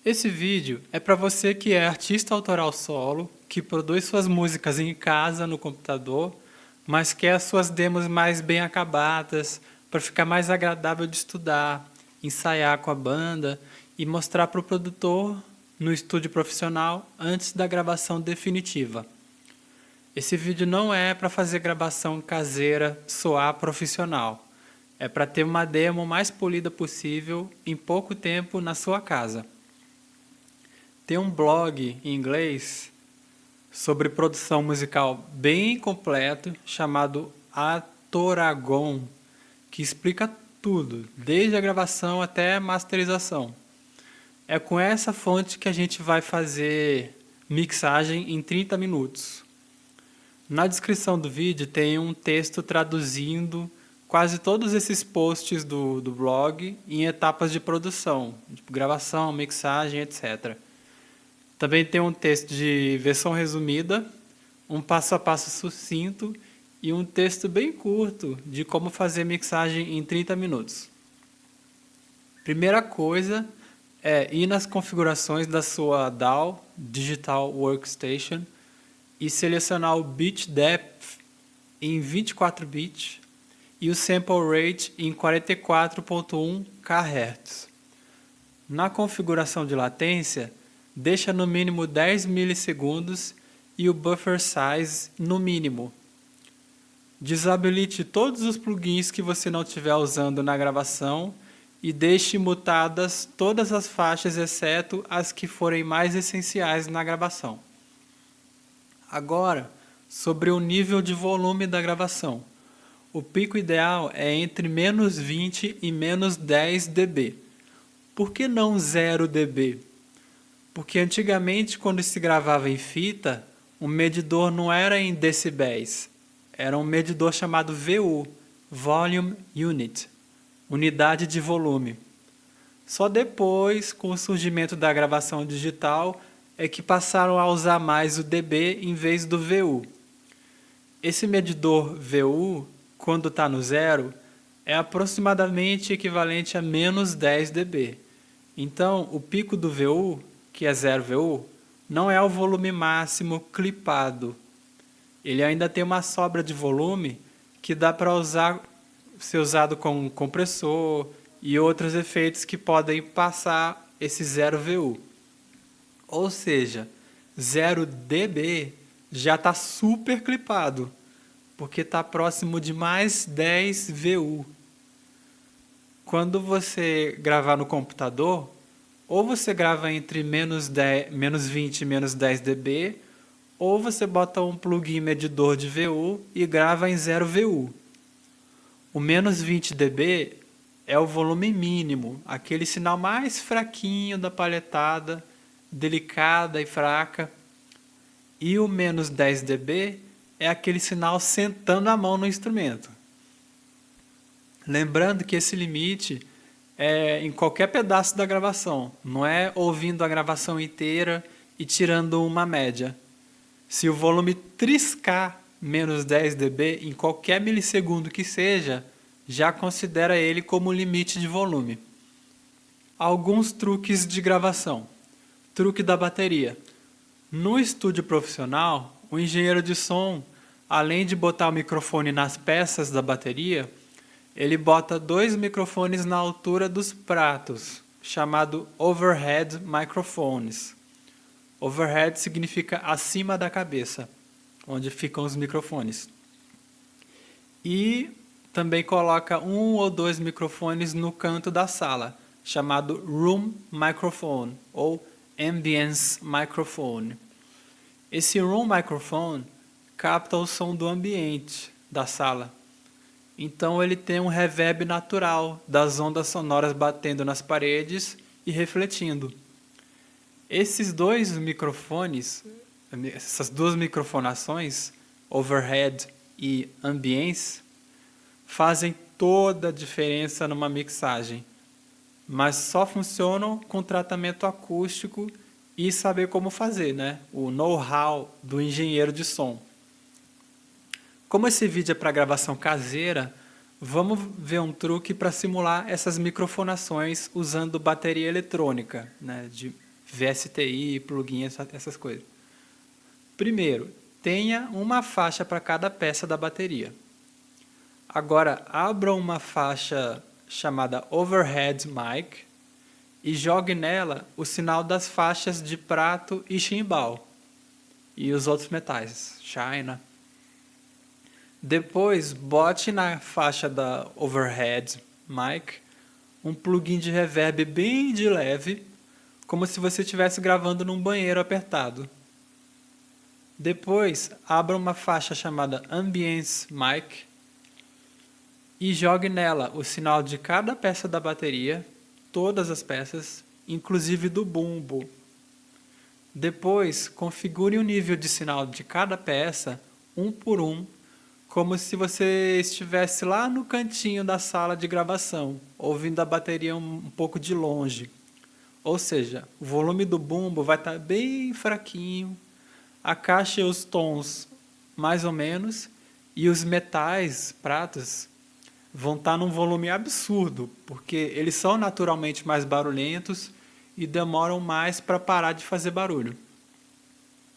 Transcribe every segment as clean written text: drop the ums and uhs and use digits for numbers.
Esse vídeo é para você que é artista autoral solo, que produz suas músicas em casa, no computador, mas quer as suas demos mais bem acabadas, para ficar mais agradável de estudar, ensaiar com a banda e mostrar para o produtor no estúdio profissional antes da gravação definitiva. Esse vídeo não é para fazer gravação caseira soar profissional. É para ter uma demo mais polida possível em pouco tempo na sua casa. Tem um blog em inglês sobre produção musical bem completo chamado Atoragon, que explica tudo, desde a gravação até a masterização. É com essa fonte que a gente vai fazer mixagem em 30 minutos. Na descrição do vídeo tem um texto traduzindo quase todos esses posts do blog em etapas de produção, tipo gravação, mixagem, etc. Também tem um texto de versão resumida, um passo a passo sucinto e um texto bem curto de como fazer mixagem em 30 minutos. Primeira coisa é ir nas configurações da sua DAW, Digital Workstation, e selecionar o Bit Depth em 24 bits e o Sample Rate em 44.1 kHz. Na configuração de latência, deixa no mínimo 10 milissegundos e o Buffer Size no mínimo. Desabilite todos os plugins que você não estiver usando na gravação e deixe mutadas todas as faixas exceto as que forem mais essenciais na gravação. Agora, sobre o nível de volume da gravação. O pico ideal é entre menos 20 e menos 10 dB. Por que não 0 dB? Porque antigamente, quando se gravava em fita, o medidor não era em decibéis, era um medidor chamado VU, Volume Unit, unidade de volume. Só depois, com o surgimento da gravação digital, é que passaram a usar mais o dB em vez do VU. Esse medidor VU, quando está no zero, é aproximadamente equivalente a menos 10 dB. Então, o pico do VU, que é 0 VU, não é o volume máximo clipado. Ele ainda tem uma sobra de volume que dá para ser usado com compressor e outros efeitos que podem passar esse 0 VU. Ou seja, 0 dB já está super clipado, porque está próximo de mais 10 VU. Quando você gravar no computador, ou você grava entre menos 20 e menos 10 dB, ou você bota um plugin medidor de VU e grava em 0 VU. O menos 20 dB é o volume mínimo, aquele sinal mais fraquinho da palhetada, delicada e fraca. E o menos 10 dB é aquele sinal sentando a mão no instrumento. Lembrando que esse limite é em qualquer pedaço da gravação, não é ouvindo a gravação inteira e tirando uma média. Se o volume triscar menos 10 dB em qualquer milissegundo que seja, já considera ele como limite de volume. Alguns truques de gravação. Truque da bateria. No estúdio profissional, o engenheiro de som, além de botar o microfone nas peças da bateria, ele bota 2 microfones na altura dos pratos, chamado overhead microphones. Overhead significa acima da cabeça, onde ficam os microfones. E também coloca 1 ou 2 microfones no canto da sala, chamado room microphone ou ambience microphone. Esse room microphone capta o som do ambiente da sala. Então ele tem um reverb natural das ondas sonoras batendo nas paredes e refletindo. Esses dois microfones, essas duas microfonações, overhead e ambience, fazem toda a diferença numa mixagem, mas só funcionam com tratamento acústico e saber como fazer, né? O know-how do engenheiro de som. Como esse vídeo é para gravação caseira, vamos ver um truque para simular essas microfonações usando bateria eletrônica, né? VSTI, plugin, essas coisas. Primeiro, tenha uma faixa para cada peça da bateria. Agora, abra uma faixa chamada Overhead Mic e jogue nela o sinal das faixas de prato e chimbal e os outros metais, china. Depois, bote na faixa da Overhead Mic um plugin de reverb bem de leve, como se você estivesse gravando num banheiro apertado. Depois, abra uma faixa chamada Ambience Mic e jogue nela o sinal de cada peça da bateria, todas as peças, inclusive do bumbo. Depois, configure o nível de sinal de cada peça, um por um, como se você estivesse lá no cantinho da sala de gravação, ouvindo a bateria um pouco de longe. Ou seja, o volume do bumbo vai estar bem fraquinho, a caixa e os tons mais ou menos, e os metais, pratos, vão estar num volume absurdo, porque eles são naturalmente mais barulhentos e demoram mais para parar de fazer barulho.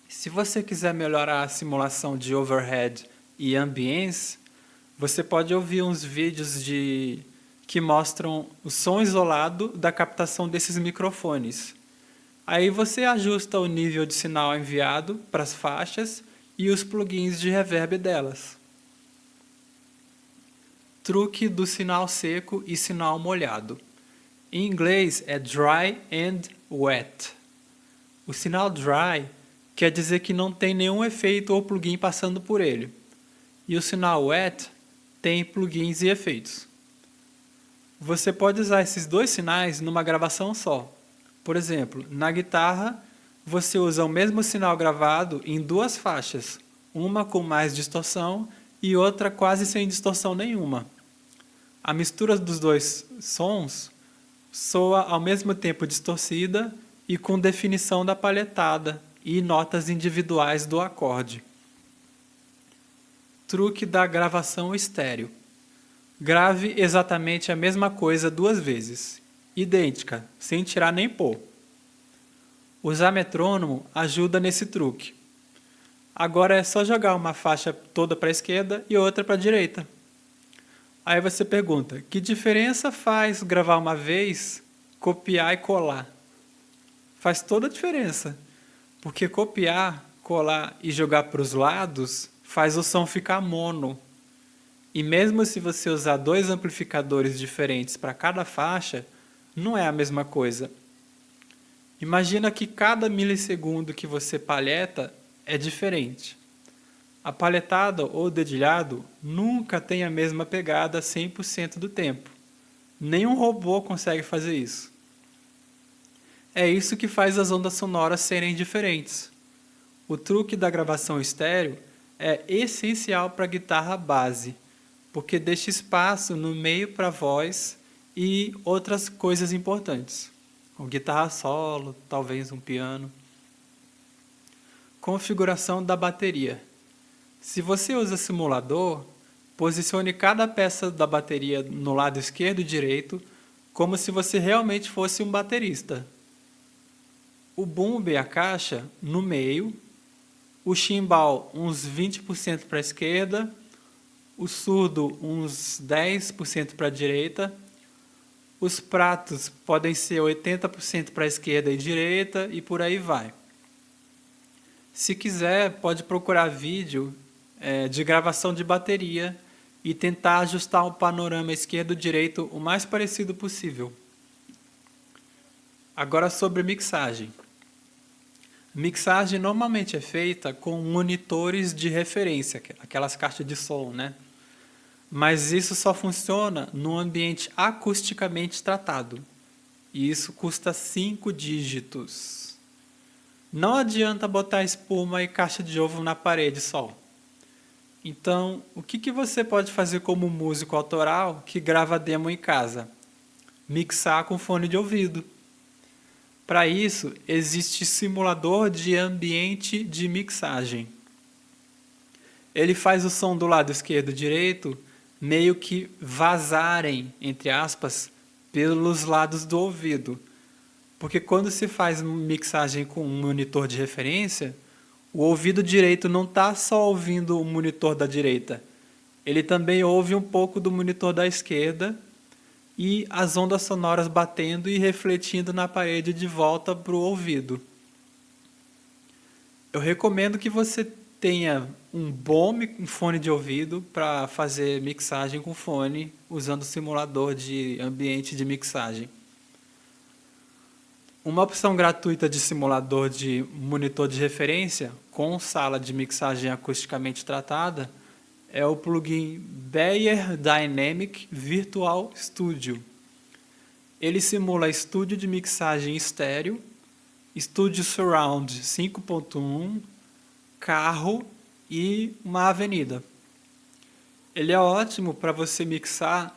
Se você quiser melhorar a simulação de overhead e ambience, você pode ouvir uns vídeos que mostram o som isolado da captação desses microfones. Aí você ajusta o nível de sinal enviado para as faixas e os plugins de reverb delas. Truque do sinal seco e sinal molhado. Em inglês é dry and wet. O sinal dry quer dizer que não tem nenhum efeito ou plugin passando por ele. E o sinal wet tem plugins e efeitos. Você pode usar esses dois sinais numa gravação só. Por exemplo, na guitarra, você usa o mesmo sinal gravado em duas faixas, uma com mais distorção e outra quase sem distorção nenhuma. A mistura dos dois sons soa ao mesmo tempo distorcida e com definição da palhetada e notas individuais do acorde. Truque da gravação estéreo. Grave exatamente a mesma coisa duas vezes, idêntica, sem tirar nem pôr. Usar metrônomo ajuda nesse truque. Agora é só jogar uma faixa toda para a esquerda e outra para a direita. Aí você pergunta, que diferença faz gravar uma vez, copiar e colar? Faz toda a diferença, porque copiar, colar e jogar para os lados faz o som ficar mono. E mesmo se você usar dois amplificadores diferentes para cada faixa, não é a mesma coisa. Imagina que cada milissegundo que você palheta é diferente. A palhetada ou dedilhado nunca tem a mesma pegada 100% do tempo. Nenhum robô consegue fazer isso. É isso que faz as ondas sonoras serem diferentes. O truque da gravação estéreo é essencial para a guitarra base, porque deixa espaço no meio para a voz e outras coisas importantes. Uma guitarra solo, talvez um piano. Configuração da bateria. Se você usa simulador, posicione cada peça da bateria no lado esquerdo e direito, como se você realmente fosse um baterista. O bumbo e a caixa no meio, o chimbal uns 20% para a esquerda, o surdo uns 10% para a direita, os pratos podem ser 80% para a esquerda e direita e por aí vai. Se quiser, pode procurar vídeo de gravação de bateria e tentar ajustar o panorama esquerdo-direito o mais parecido possível. Agora sobre mixagem. Mixagem normalmente é feita com monitores de referência, aquelas caixas de som, né? Mas isso só funciona num ambiente acusticamente tratado. E isso custa 5 dígitos. Não adianta botar espuma e caixa de ovo na parede só. Então, o que você pode fazer como músico autoral que grava demo em casa? Mixar com fone de ouvido. Para isso, existe simulador de ambiente de mixagem. Ele faz o som do lado esquerdo e direito meio que vazarem, entre aspas, pelos lados do ouvido, Porque quando se faz mixagem com um monitor de referência, o ouvido direito não está só ouvindo o monitor da direita, ele também ouve um pouco do monitor da esquerda e as ondas sonoras batendo e refletindo na parede de volta para o ouvido. Eu recomendo que você tenha um bom fone de ouvido para fazer mixagem com fone, usando o simulador de ambiente de mixagem. Uma opção gratuita de simulador de monitor de referência com sala de mixagem acusticamente tratada é o plugin Beyer Dynamic Virtual Studio. Ele simula estúdio de mixagem estéreo, estúdio surround 5.1, carro e uma avenida. Ele é ótimo para você mixar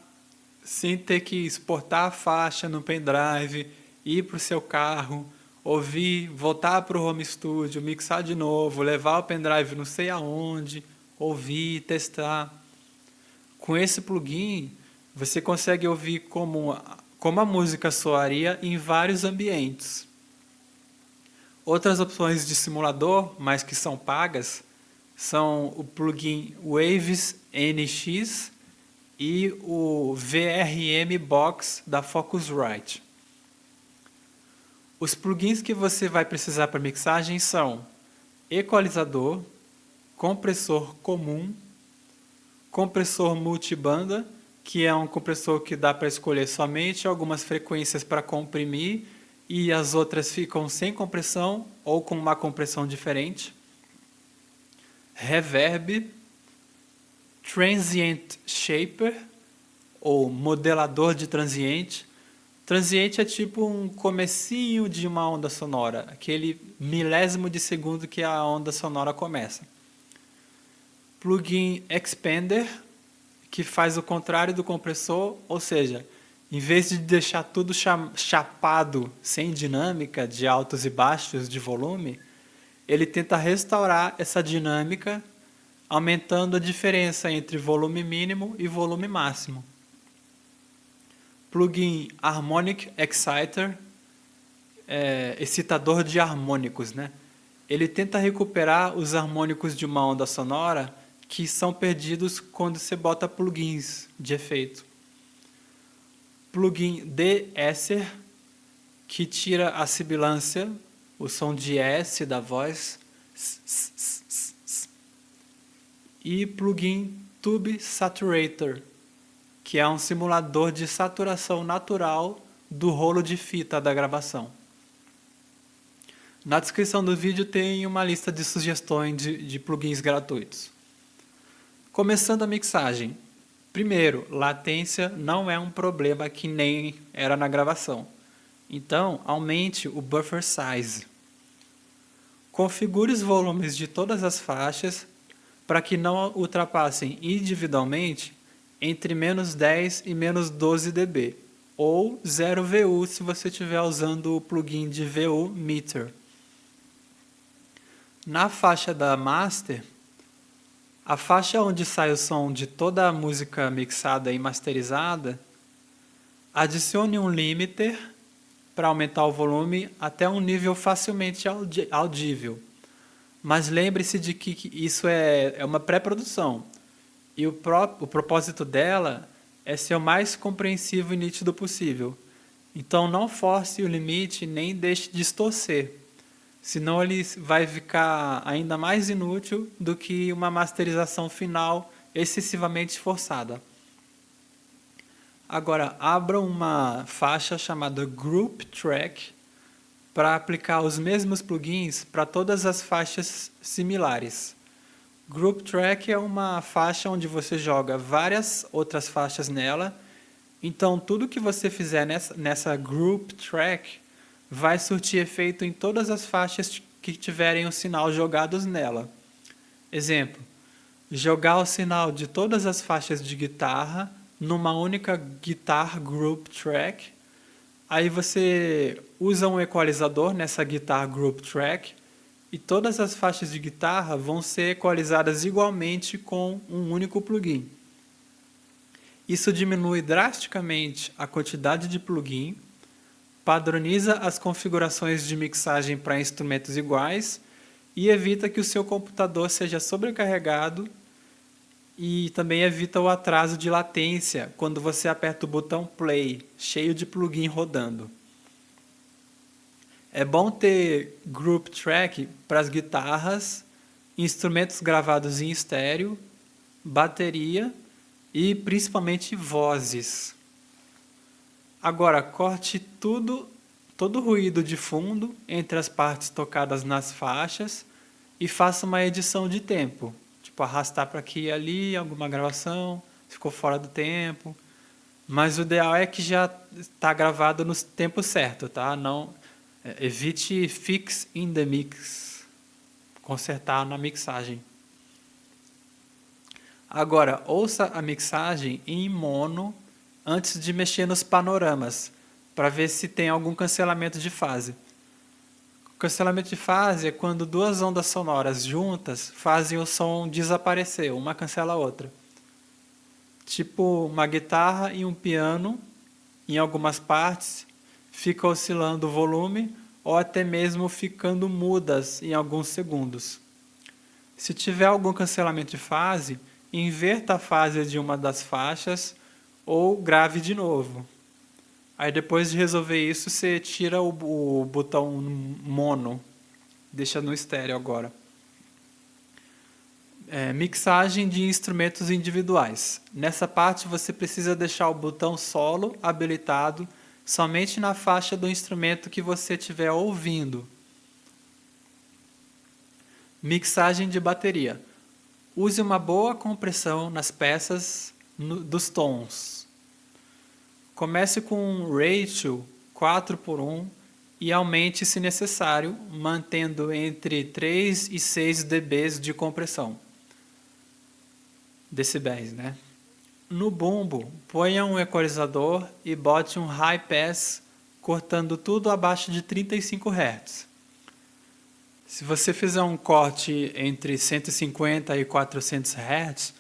sem ter que exportar a faixa no pendrive, ir para o seu carro, ouvir, voltar para o home studio, mixar de novo, levar o pendrive não sei aonde, ouvir, testar. Com esse plugin, você consegue ouvir como a música soaria em vários ambientes. Outras opções de simulador, mas que são pagas, são o plugin Waves NX e o VRM Box da Focusrite. Os plugins que você vai precisar para mixagem são equalizador, compressor comum, compressor multibanda, que é um compressor que dá para escolher somente algumas frequências para comprimir e as outras ficam sem compressão ou com uma compressão diferente. Reverb, Transient Shaper, ou modelador de transiente. Transiente é tipo um comecinho de uma onda sonora, aquele milésimo de segundo que a onda sonora começa. Plugin Expander, que faz o contrário do compressor, ou seja, em vez de deixar tudo chapado, sem dinâmica, de altos e baixos de volume, ele tenta restaurar essa dinâmica, aumentando a diferença entre volume mínimo e volume máximo. Plugin Harmonic Exciter, excitador de harmônicos, né? Ele tenta recuperar os harmônicos de uma onda sonora que são perdidos quando você bota plugins de efeito. Plugin De-esser, que tira a sibilância, o som de S da voz. E plugin Tube Saturator, que é um simulador de saturação natural do rolo de fita da gravação. Na descrição do vídeo tem uma lista de sugestões de plugins gratuitos. Começando a mixagem. Primeiro, latência não é um problema que nem era na gravação. Então, aumente o buffer size. Configure os volumes de todas as faixas para que não ultrapassem individualmente entre menos 10 e menos 12 dB, ou 0 VU se você estiver usando o plugin de VU Meter. Na faixa da Master, a faixa onde sai o som de toda a música mixada e masterizada, adicione um limiter para aumentar o volume até um nível facilmente audível. Mas lembre-se de que isso é uma pré-produção. E o propósito dela é ser o mais compreensivo e nítido possível. Então não force o limite nem deixe distorcer. Senão ele vai ficar ainda mais inútil do que uma masterização final excessivamente forçada. Agora, abra uma faixa chamada Group Track para aplicar os mesmos plugins para todas as faixas similares. Group Track é uma faixa onde você joga várias outras faixas nela, então tudo que você fizer nessa Group Track vai surtir efeito em todas as faixas que tiverem o sinal jogados nela. Exemplo, jogar o sinal de todas as faixas de guitarra numa única Guitar Group Track. Aí você usa um equalizador nessa Guitar Group Track e todas as faixas de guitarra vão ser equalizadas igualmente com um único plugin. Isso diminui drasticamente a quantidade de plugin, padroniza as configurações de mixagem para instrumentos iguais e evita que o seu computador seja sobrecarregado e também evita o atraso de latência quando você aperta o botão play, cheio de plugin rodando. É bom ter group track para as guitarras, instrumentos gravados em estéreo, bateria e principalmente vozes. Agora, corte todo o ruído de fundo entre as partes tocadas nas faixas e faça uma edição de tempo. Tipo, arrastar para aqui e ali, alguma gravação, ficou fora do tempo. Mas o ideal é que já está gravado no tempo certo, tá? Não, evite fix in the mix, consertar na mixagem. Agora, ouça a mixagem em mono antes de mexer nos panoramas, para ver se tem algum cancelamento de fase. O cancelamento de fase é quando duas ondas sonoras juntas fazem o som desaparecer, uma cancela a outra. Tipo uma guitarra e um piano, em algumas partes, fica oscilando o volume ou até mesmo ficando mudas em alguns segundos. Se tiver algum cancelamento de fase, inverta a fase de uma das faixas ou grave de novo. Aí depois de resolver isso, você tira o botão mono, deixa no estéreo agora. Mixagem de instrumentos individuais. Nessa parte você precisa deixar o botão solo habilitado somente na faixa do instrumento que você estiver ouvindo. Mixagem de bateria. Use uma boa compressão nas peças dos tons. Comece com um ratio 4:1 e aumente se necessário, mantendo entre 3 e 6 dB de compressão. Decibéis, né? No bumbo, ponha um equalizador e bote um high pass, cortando tudo abaixo de 35 Hz. Se você fizer um corte entre 150 e 400 Hz,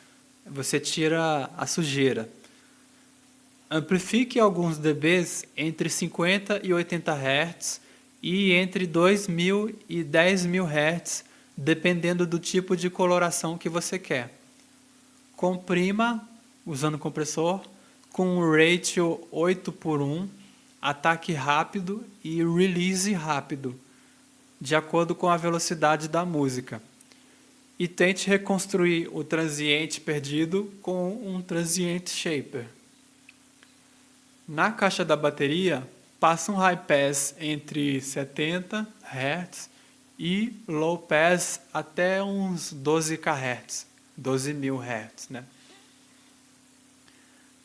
você tira a sujeira. Amplifique alguns dBs entre 50 e 80 Hz e entre 2.000 e 10.000 Hz, dependendo do tipo de coloração que você quer. Comprima, usando compressor, com um ratio 8:1, ataque rápido e release rápido, de acordo com a velocidade da música. E tente reconstruir o transiente perdido com um transiente shaper. Na caixa da bateria, passa um high pass entre 70 Hz e low pass até uns 12 kHz, 12.000 Hz, né?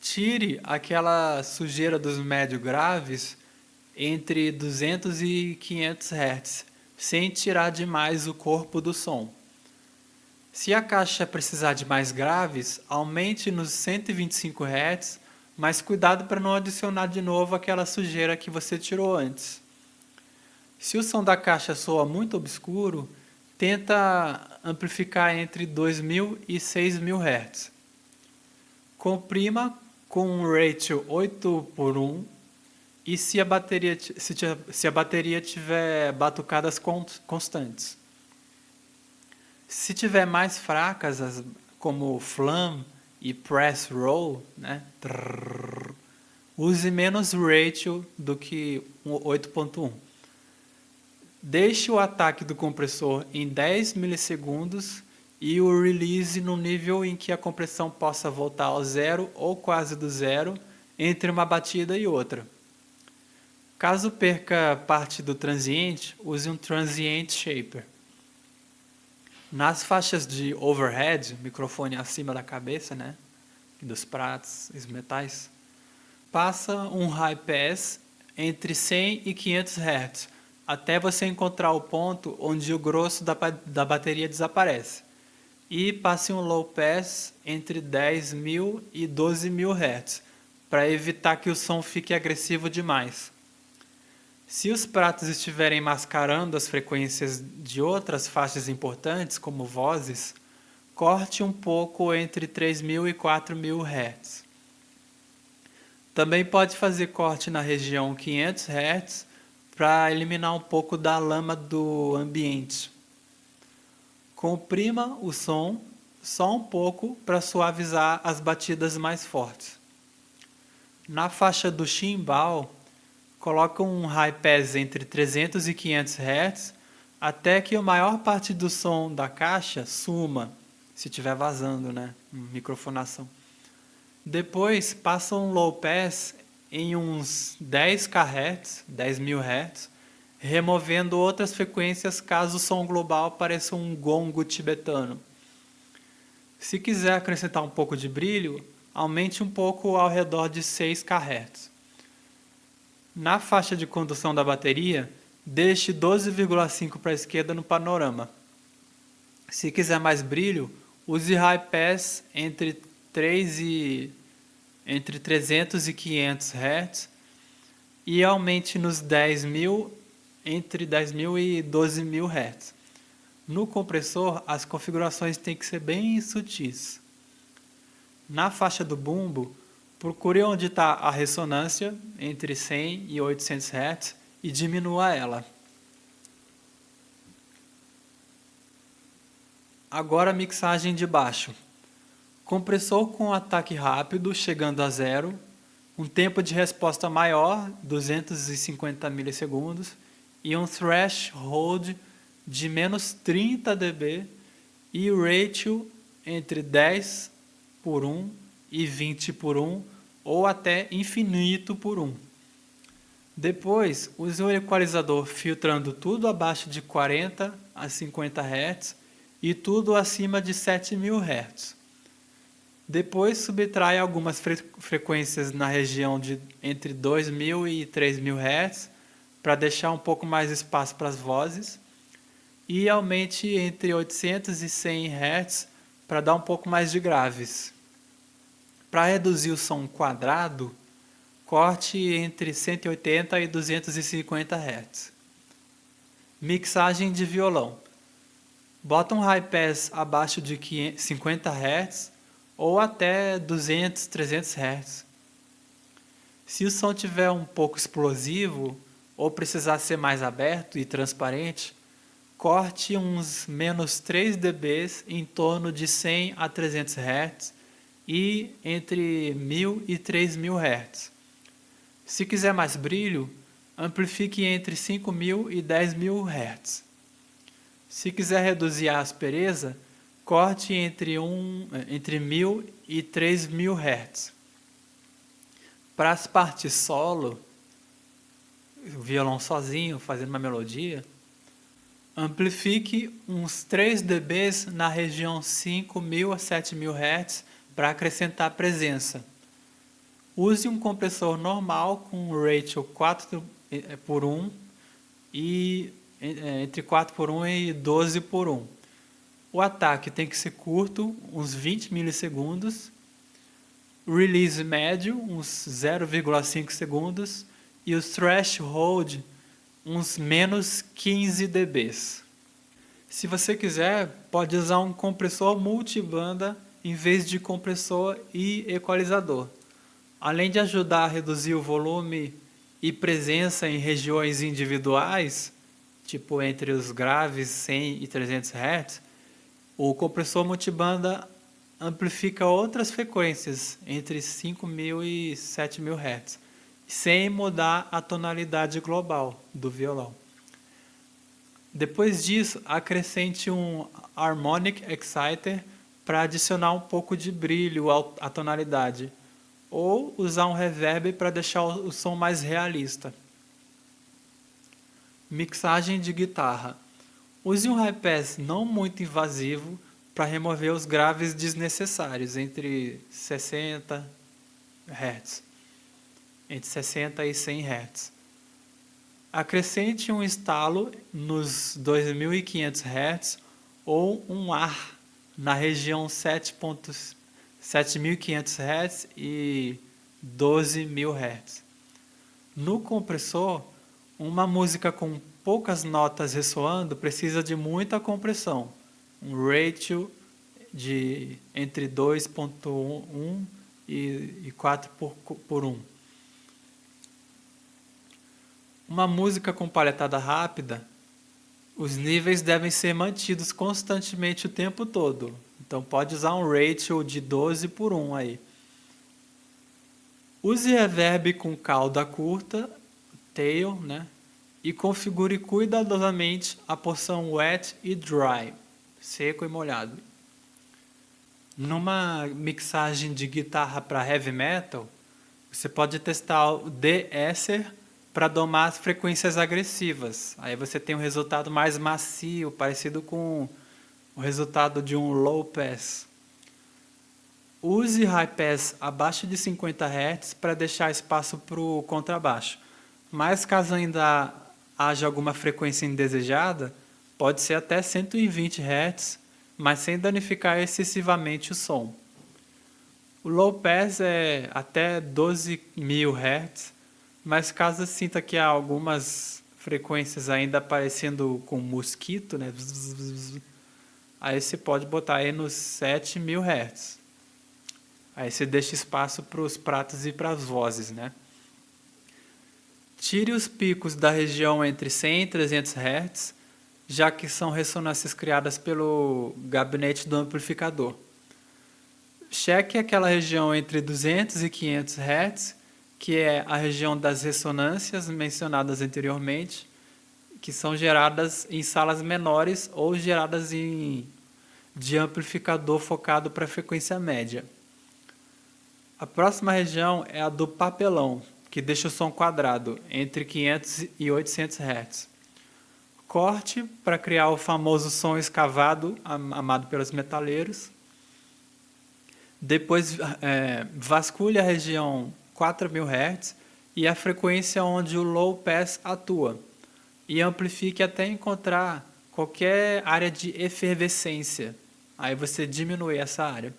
Tire aquela sujeira dos médio graves entre 200 e 500 Hz, sem tirar demais o corpo do som. Se a caixa precisar de mais graves, aumente nos 125 Hz, mas cuidado para não adicionar de novo aquela sujeira que você tirou antes. Se o som da caixa soa muito obscuro, tenta amplificar entre 2.000 e 6.000 Hz. Comprima com um ratio 8:1 e se a bateria tiver batucadas constantes. Se tiver mais fracas, como flam e press roll, né? Use menos ratio do que 8:1. Deixe o ataque do compressor em 10 milissegundos e o release no nível em que a compressão possa voltar ao zero ou quase do zero entre uma batida e outra. Caso perca parte do transiente, use um transient shaper. Nas faixas de overhead, microfone acima da cabeça, né, dos pratos, os metais, passa um high pass entre 100 e 500 Hz, até você encontrar o ponto onde o grosso da bateria desaparece. E passe um low pass entre 10.000 e 12.000 Hz, para evitar que o som fique agressivo demais. Se os pratos estiverem mascarando as frequências de outras faixas importantes, como vozes, corte um pouco entre 3.000 e 4.000 Hz. Também pode fazer corte na região 500 Hz para eliminar um pouco da lama do ambiente. Comprima o som só um pouco para suavizar as batidas mais fortes. Na faixa do chimbal, coloca um high pass entre 300 e 500 Hz até que a maior parte do som da caixa suma, se estiver vazando, né? Microfonação. Depois passa um low pass em uns 10 kHz, 10.000 Hz, removendo outras frequências caso o som global pareça um gongo tibetano. Se quiser acrescentar um pouco de brilho, aumente um pouco ao redor de 6 kHz. Na faixa de condução da bateria, deixe 12,5 para a esquerda no panorama. Se quiser mais brilho, use high pass entre 300 e 500 Hz e aumente nos 10.000 entre 10.000 e 12.000 Hz. No compressor, as configurações têm que ser bem sutis. Na faixa do bumbo, procure onde está a ressonância, entre 100 e 800 Hz, e diminua ela. Agora a mixagem de baixo. Compressor com ataque rápido, chegando a zero, um tempo de resposta maior, 250 milissegundos, e um threshold de menos 30 dB e o ratio entre 10:1 e 20:1 ou até infinito por 1. Depois, use o equalizador filtrando tudo abaixo de 40 a 50 Hz e tudo acima de 7.000 Hz. Depois, subtrai algumas frequências na região de entre 2.000 e 3.000 Hz para deixar um pouco mais espaço para as vozes e aumente entre 800 e 100 Hz para dar um pouco mais de graves. Para reduzir o som quadrado, corte entre 180 e 250 Hz. Mixagem de violão. Bota um high pass abaixo de 50 Hz ou até 200, 300 Hz. Se o som tiver um pouco explosivo ou precisar ser mais aberto e transparente, corte uns menos 3 dB em torno de 100 a 300 Hz e entre 1.000 e 3.000 Hz. Se quiser mais brilho, amplifique entre 5.000 e 10.000 Hz. Se quiser reduzir a aspereza, corte entre 1.000 e 3.000 Hz. Para as partes solo, o violão sozinho fazendo uma melodia, amplifique uns 3 dB na região 5.000 a 7.000 Hz para acrescentar presença. Use um compressor normal com ratio 4:1 e entre 4:1 e 12:1. O ataque tem que ser curto, uns 20 milissegundos. Release médio, uns 0,5 segundos. E o threshold, uns menos 15 dB. Se você quiser, pode usar um compressor multibanda em vez de compressor e equalizador. Além de ajudar a reduzir o volume e presença em regiões individuais, tipo entre os graves 100 e 300 Hz, o compressor multibanda amplifica outras frequências entre 5.000 e 7.000 Hz, sem mudar a tonalidade global do violão. Depois disso, acrescente um Harmonic Exciter para adicionar um pouco de brilho à tonalidade, ou usar um reverb para deixar o som mais realista. Mixagem de guitarra. Use um high pass não muito invasivo para remover os graves desnecessários entre 60 Hz, entre 60 e 100 Hz. Acrescente um estalo nos 2.500 Hz ou um ar na região 7.500 Hz e 12.000 Hz. No compressor, uma música com poucas notas ressoando precisa de muita compressão, um ratio de entre 2.1 e 4:1. Uma música com paletada rápida, os níveis devem ser mantidos constantemente o tempo todo. Então pode usar um ratio de 12:1 aí. Use reverb com cauda curta, tail, né? E configure cuidadosamente a porção wet e dry, seco e molhado. Numa mixagem de guitarra para heavy metal, você pode testar o de-esser para domar as frequências agressivas. Aí você tem um resultado mais macio, parecido com o resultado de um low pass. Use high pass abaixo de 50 Hz para deixar espaço para o contrabaixo. Mas caso ainda haja alguma frequência indesejada, pode ser até 120 Hz, mas sem danificar excessivamente o som. O low pass é até 12.000 Hz, mas caso sinta que há algumas frequências ainda aparecendo com mosquito, né? Aí você pode botar aí nos 7.000 Hz. Aí você deixa espaço para os pratos e para as vozes, né? Tire os picos da região entre 100 e 300 Hz, já que são ressonâncias criadas pelo gabinete do amplificador. Cheque aquela região entre 200 e 500 Hz, que é a região das ressonâncias mencionadas anteriormente, que são geradas em salas menores ou geradas de amplificador focado para frequência média. A próxima região é a do papelão, que deixa o som quadrado, entre 500 e 800 Hz. Corte para criar o famoso som escavado, amado pelos metaleiros. Depois vasculhe a região 4.000 Hz e a frequência onde o low pass atua, e amplifique até encontrar qualquer área de efervescência. Aí você diminui essa área.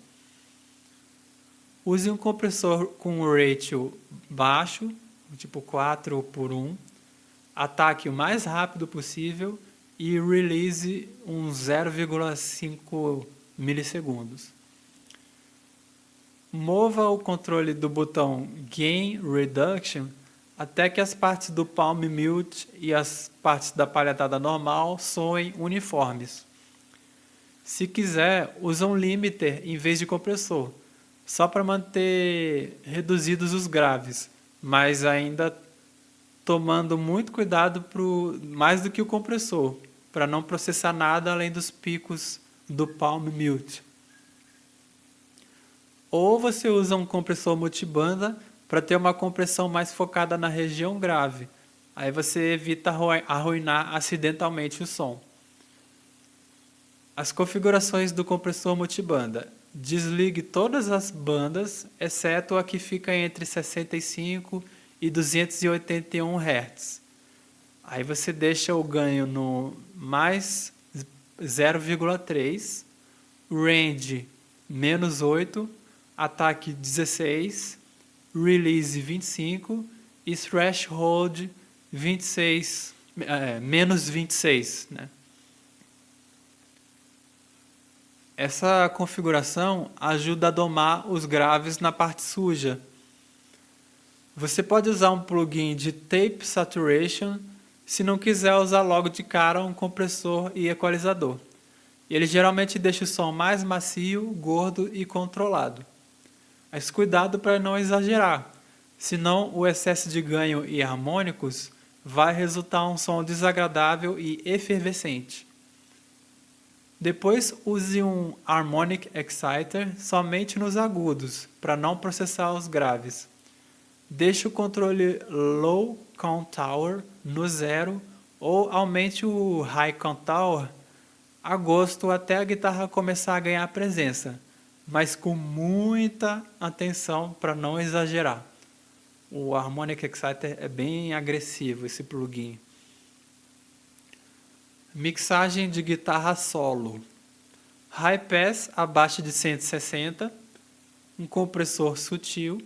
Use um compressor com um ratio baixo, tipo 4:1, ataque o mais rápido possível e release uns 0,5 milissegundos. Mova o controle do botão Gain Reduction até que as partes do palm mute e as partes da palhetada normal soem uniformes. Se quiser, use um limiter em vez de compressor, só para manter reduzidos os graves, mas ainda tomando muito cuidado mais do que o compressor, para não processar nada além dos picos do palm mute. Ou você usa um compressor multibanda para ter uma compressão mais focada na região grave. Aí você evita arruinar acidentalmente o som. As configurações do compressor multibanda. Desligue todas as bandas, exceto a que fica entre 65 e 281 Hz. Aí você deixa o ganho no mais 0,3, range -8, ataque 16, release 25 e threshold 26, menos 26, né? Essa configuração ajuda a domar os graves na parte suja. Você pode usar um plugin de Tape Saturation se não quiser usar logo de cara um compressor e equalizador. Ele geralmente deixa o som mais macio, gordo e controlado. Mas cuidado para não exagerar, senão o excesso de ganho e harmônicos vai resultar um som desagradável e efervescente. Depois use um Harmonic Exciter somente nos agudos, para não processar os graves. Deixe o controle Low Contour no 0 ou aumente o High Contour a gosto até a guitarra começar a ganhar presença, mas com muita atenção para não exagerar. O Harmonic Exciter é bem agressivo, esse plugin. Mixagem de guitarra solo. High Pass abaixo de 160, um compressor sutil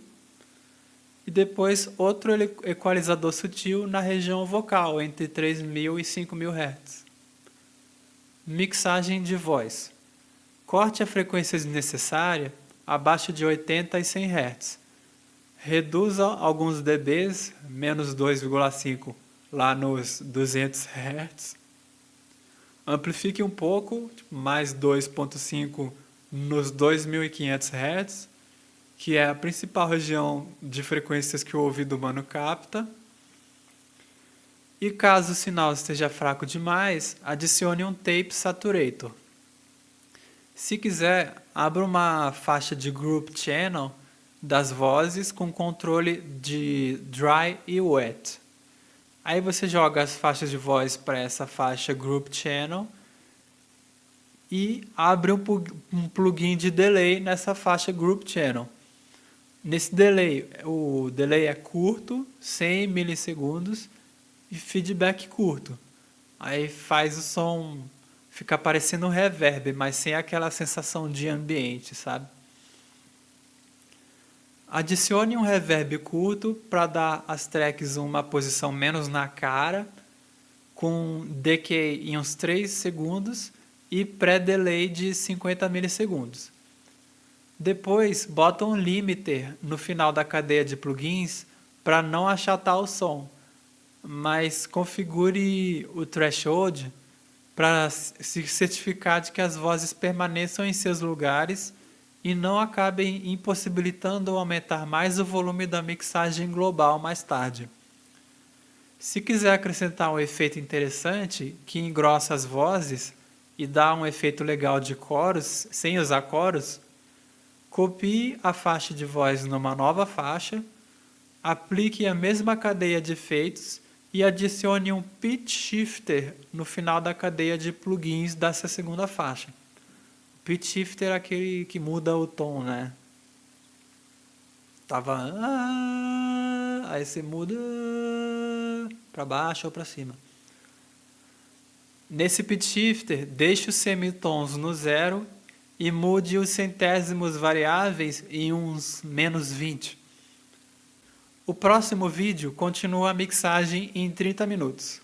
e depois outro equalizador sutil na região vocal, entre 3.000 e 5.000 Hz. Mixagem de voz. Corte a frequência desnecessária abaixo de 80 e 100 Hz. Reduza alguns dBs, menos 2,5 lá nos 200 Hz. Amplifique um pouco, mais 2.5 nos 2500 Hz, que é a principal região de frequências que o ouvido humano capta. E caso o sinal esteja fraco demais, adicione um tape saturator. Se quiser, abra uma faixa de group channel das vozes com controle de dry e wet. Aí você joga as faixas de voz para essa faixa group channel e abre um plugin de delay nessa faixa group channel. Nesse delay, o delay é curto, 100 milissegundos, e feedback curto. Aí faz o som ficar parecendo um reverb, mas sem aquela sensação de ambiente, sabe? Adicione um reverb curto para dar às tracks uma posição menos na cara, com decay em uns 3 segundos e pré-delay de 50 milissegundos. Depois, bota um limiter no final da cadeia de plugins para não achatar o som, mas configure o threshold para se certificar de que as vozes permaneçam em seus lugares e não acabem impossibilitando aumentar mais o volume da mixagem global mais tarde. Se quiser acrescentar um efeito interessante que engrossa as vozes e dá um efeito legal de coros sem usar coros, copie a faixa de voz numa nova faixa, aplique a mesma cadeia de efeitos e adicione um pitch shifter no final da cadeia de plugins dessa segunda faixa. O pitch shifter é aquele que muda o tom, né? Tava aí você muda para baixo ou para cima. Nesse pitch shifter, deixe os semitons no zero e mude os centésimos variáveis em uns -20. O próximo vídeo continua a mixagem em 30 minutos.